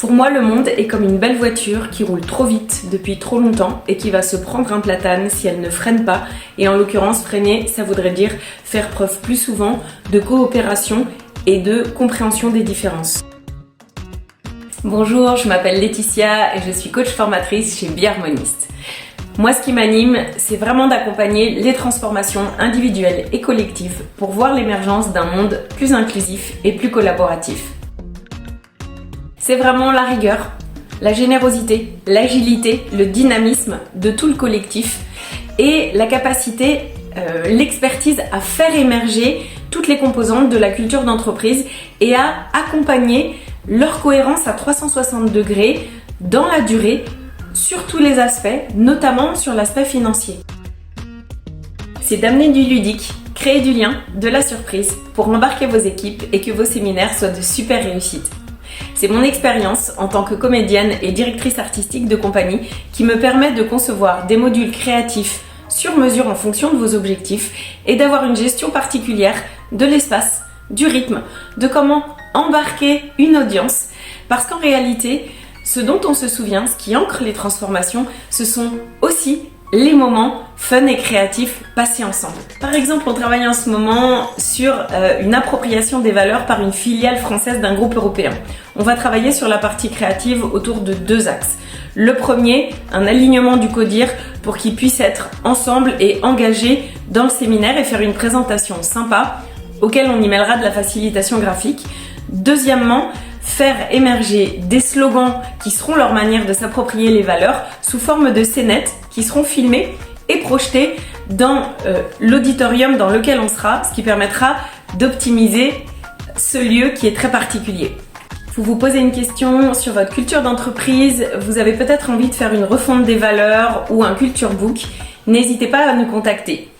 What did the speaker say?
Pour moi, le monde est comme une belle voiture qui roule trop vite depuis trop longtemps et qui va se prendre un platane si elle ne freine pas. Et en l'occurrence, freiner, ça voudrait dire faire preuve plus souvent de coopération et de compréhension des différences. Bonjour, je m'appelle Laetitia et je suis coach formatrice chez Biharmoniste. Moi, ce qui m'anime, c'est vraiment d'accompagner les transformations individuelles et collectives pour voir l'émergence d'un monde plus inclusif et plus collaboratif. C'est vraiment la rigueur, la générosité, l'agilité, le dynamisme de tout le collectif et la capacité, l'expertise à faire émerger toutes les composantes de la culture d'entreprise et à accompagner leur cohérence à 360 degrés dans la durée sur tous les aspects, notamment sur l'aspect financier. C'est d'amener du ludique, créer du lien, de la surprise pour embarquer vos équipes et que vos séminaires soient de super réussites. C'est mon expérience en tant que comédienne et directrice artistique de compagnie qui me permet de concevoir des modules créatifs sur mesure en fonction de vos objectifs et d'avoir une gestion particulière de l'espace, du rythme, de comment embarquer une audience. Parce qu'en réalité, ce dont on se souvient, ce qui ancre les transformations, ce sont aussi les moments fun et créatifs passés ensemble. Par exemple, on travaille en ce moment sur une appropriation des valeurs par une filiale française d'un groupe européen. On va travailler sur la partie créative autour de 2 axes. Le premier, un alignement du CODIR pour qu'ils puissent être ensemble et engagés dans le séminaire et faire une présentation sympa auquel on y mêlera de la facilitation graphique. Deuxièmement, faire émerger des slogans qui seront leur manière de s'approprier les valeurs sous forme de scénettes qui seront filmées et projetées dans l'auditorium dans lequel on sera, ce qui permettra d'optimiser ce lieu qui est très particulier. Vous vous posez une question sur votre culture d'entreprise, vous avez peut-être envie de faire une refonte des valeurs ou un culture book, n'hésitez pas à nous contacter.